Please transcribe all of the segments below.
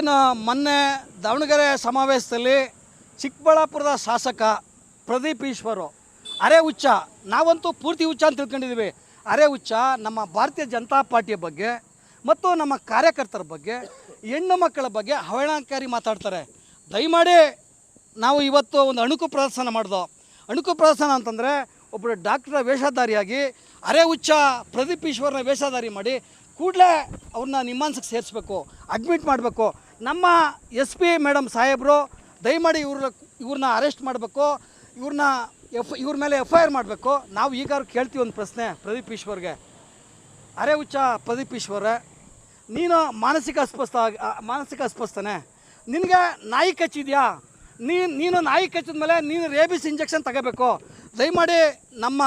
ಏನು ಮೊನ್ನೆ ದಾವಣಗೆರೆ ಸಮಾವೇಶದಲ್ಲಿ ಚಿಕ್ಕಬಳ್ಳಾಪುರದ ಶಾಸಕ ಪ್ರದೀಪ್ ಈಶ್ವರು ಅರೆ ಹುಚ್ಚ, ನಾವಂತೂ ಪೂರ್ತಿ ಹುಚ್ಚ ಅಂತ ತಿಳ್ಕೊಂಡಿದ್ದೀವಿ. ಅರೆ ಹುಚ್ಚ ನಮ್ಮ ಭಾರತೀಯ ಜನತಾ ಪಾರ್ಟಿಯ ಬಗ್ಗೆ ಮತ್ತು ನಮ್ಮ ಕಾರ್ಯಕರ್ತರ ಬಗ್ಗೆ, ಹೆಣ್ಣು ಮಕ್ಕಳ ಬಗ್ಗೆ ಅವಹೇಳನಕಾರಿ ಮಾತಾಡ್ತಾರೆ. ದಯಮಾಡಿ ನಾವು ಇವತ್ತು ಒಂದು ಅಣುಕು ಪ್ರದರ್ಶನ ಮಾಡಿದೋ. ಅಣುಕು ಪ್ರದರ್ಶನ ಅಂತಂದರೆ ಒಬ್ಬರು ಡಾಕ್ಟರ್ ವೇಷಧಾರಿಯಾಗಿ ಅರೆ ಹುಚ್ಚ ಪ್ರದೀಪ್ ಈಶ್ವರನ ವೇಷಧಾರಿ ಮಾಡಿ ಕೂಡಲೇ ಅವ್ರನ್ನ ನಿಮ್ಮಾನ್ಸಕ್ಕೆ ಸೇರಿಸ್ಬೇಕು, ಅಡ್ಮಿಟ್ ಮಾಡಬೇಕು. ನಮ್ಮ SP ಮೇಡಮ್ ಸಾಹೇಬರು ದಯಮಾಡಿ ಇವ್ರನ್ನ ಅರೆಸ್ಟ್ ಮಾಡಬೇಕು, ಇವ್ರ ಮೇಲೆ FIR ಮಾಡಬೇಕು. ನಾವು ಈಗಾರು ಕೇಳ್ತೀವಿ ಒಂದು ಪ್ರಶ್ನೆ ಪ್ರದೀಪ್ ಈಶ್ವರ್ಗೆ. ಅರೆ ಹುಚ್ಚ ಪ್ರದೀಪ್ ಈಶ್ವರ, ನೀನು ಮಾನಸಿಕ ಅಸ್ವಸ್ಥನೆ, ನಿನಗೆ ನಾಯಿ ಕಚ್ಚಿದ್ಯಾ? ನೀನು ನಾಯಿ ಕಚ್ಚಿದ ಮೇಲೆ ನೀನು ರೇಬಿಸ್ ಇಂಜೆಕ್ಷನ್ ತಗೋಬೇಕು. ದಯಮಾಡಿ ನಮ್ಮ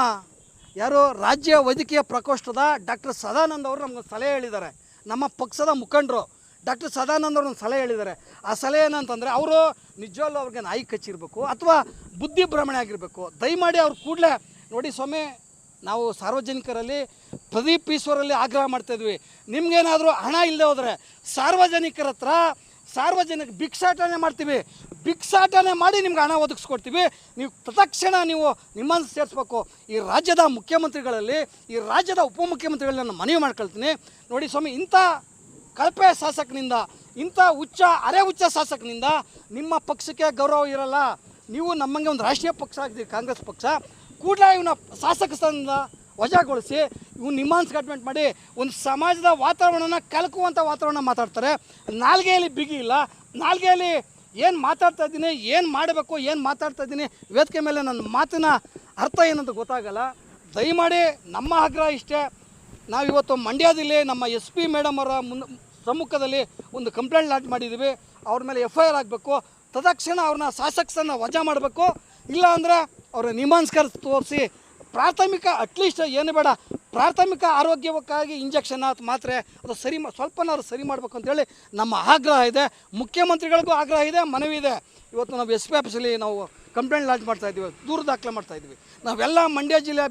ಯಾರು ರಾಜ್ಯ ವೈದ್ಯಕೀಯ ಪ್ರಕೋಷ್ಠದ ಡಾಕ್ಟರ್ ಸದಾನಂದ್ ಅವರು ನಮ್ಗೆ ಸಲಹೆ ಹೇಳಿದ್ದಾರೆ. ನಮ್ಮ ಪಕ್ಷದ ಮುಖಂಡರು ಡಾಕ್ಟರ್ ಸದಾನಂದ್ ಅವ್ರನ್ನ ಸಲಹೆ ಹೇಳಿದ್ದಾರೆ. ಆ ಸಲಹೆ ಏನಂತಂದರೆ ಅವರು ನಿಜವಲ್ಲೂ ಅವ್ರಿಗೆ ನಾಯಿ ಕಚ್ಚಿರಬೇಕು ಅಥವಾ ಬುದ್ಧಿ ಭ್ರಮಣೆ ಆಗಿರಬೇಕು. ದಯಮಾಡಿ ಅವ್ರು ಕೂಡಲೇ ನೋಡಿ ಸ್ವಾಮಿ, ನಾವು ಸಾರ್ವಜನಿಕರಲ್ಲಿ ಪ್ರದೀಪ್ ಈಶ್ವರಲ್ಲಿ ಆಗ್ರಹ ಮಾಡ್ತಾಯಿದ್ವಿ, ನಿಮಗೇನಾದರೂ ಹಣ ಇಲ್ಲದೆ ಹೋದರೆ ಸಾರ್ವಜನಿಕರ ಹತ್ರ ಭಿಕ್ಷಾಟನೆ ಮಾಡ್ತೀವಿ, ಭಿಕ್ಷಾಟನೆ ಮಾಡಿ ನಿಮ್ಗೆ ಹಣ ಒದಗಿಸ್ಕೊಡ್ತೀವಿ. ನೀವು ತತ್ಕ್ಷಣ ನೀವು ನಿಮ್ಮನ್ನು ಸೇರಿಸ್ಬೇಕು. ಈ ರಾಜ್ಯದ ಮುಖ್ಯಮಂತ್ರಿಗಳಲ್ಲಿ, ಈ ರಾಜ್ಯದ ಉಪಮುಖ್ಯಮಂತ್ರಿಗಳನ್ನ ನಾನು ಮನವಿ ಮಾಡ್ಕೊಳ್ತೀನಿ. ನೋಡಿ ಸ್ವಾಮಿ, ಇಂಥ ಕಳಪೆ ಶಾಸಕನಿಂದ, ಇಂಥ ಅರೆ ಹುಚ್ಚ ಶಾಸಕನಿಂದ ನಿಮ್ಮ ಪಕ್ಷಕ್ಕೆ ಗೌರವ ಇರಲ್ಲ. ನೀವು ನಮ್ಮಂಗೆ ಒಂದು ರಾಷ್ಟ್ರೀಯ ಪಕ್ಷ ಆಗಿದ್ದೀರಿ, ಕಾಂಗ್ರೆಸ್ ಪಕ್ಷ. ಕೂಡಲೇ ಇವನ್ನ ಶಾಸಕ ಸ್ಥಾನದಿಂದ ವಜಾಗೊಳಿಸಿ ಇವ್ನು ನಿಮ್ಮಾನ್ಸ್ಗೆ ಅಡ್ಮಿಟ್ ಮಾಡಿ ಒಂದು ಸಮಾಜದ ವಾತಾವರಣನ ಕಲಕುವಂಥ ವಾತಾವರಣ ಮಾತಾಡ್ತಾರೆ. ನಾಲ್ಗೆಯಲ್ಲಿ ಬಿಗಿ ಇಲ್ಲ, ನಾಲ್ಗೆಯಲ್ಲಿ ಏನು ಮಾತಾಡ್ತಾ ಇದ್ದೀನಿ, ಏನು ಮಾಡಬೇಕು, ಏನು ಮಾತಾಡ್ತಾ ಇದ್ದೀನಿ, ವೇದಿಕೆ ಮೇಲೆ ನನ್ನ ಮಾತಿನ ಅರ್ಥ ಏನಂತ ಗೊತ್ತಾಗಲ್ಲ. ದಯಮಾಡಿ ನಮ್ಮ ಆಗ್ರಹ ಇಷ್ಟೇ. ನಾವಿವತ್ತು ಮಂಡ್ಯದಲ್ಲಿ ನಮ್ಮ SP ಮೇಡಮ್ ಅವರ ಸಮ್ಮುಖದಲ್ಲಿ ಒಂದು ಕಂಪ್ಲೇಂಟ್ ಲಾಂಚ್ ಮಾಡಿದ್ದೀವಿ. ಅವ್ರ ಮೇಲೆ FIR ಆಗಬೇಕು. ತತ್ಕ್ಷಣ ಅವ್ರನ್ನ ಶಾಸಕರನ್ನ ವಜಾ ಮಾಡಬೇಕು. ಇಲ್ಲ ಅಂದರೆ ಅವರ ನಿಮಾಂಸ್ಕರ ತೋರಿಸಿ ಪ್ರಾಥಮಿಕ ಅಟ್ಲೀಸ್ಟ್ ಏನು ಬೇಡ, ಪ್ರಾಥಮಿಕ ಆರೋಗ್ಯಕ್ಕಾಗಿ ಇಂಜೆಕ್ಷನ್ ಮಾತ್ರೆ ಅದು ಸ್ವಲ್ಪನಾದ್ರು ಸರಿ ಮಾಡಬೇಕು ಅಂತೇಳಿ ನಮ್ಮ ಆಗ್ರಹ ಇದೆ. ಮುಖ್ಯಮಂತ್ರಿಗಳಿಗೂ ಆಗ್ರಹ ಇದೆ, ಮನವಿ ಇದೆ. ಇವತ್ತು ನಾವು SP ಆಫೀಸಲ್ಲಿ ನಾವು ಕಂಪ್ಲೇಂಟ್ ಲಾಂಚ್ ಮಾಡ್ತಾಯಿದ್ದೀವಿ, ದೂರು ದಾಖಲೆ ಮಾಡ್ತಾಯಿದ್ವಿ. ನಾವೆಲ್ಲ ಮಂಡ್ಯ ಜಿಲ್ಲೆಯ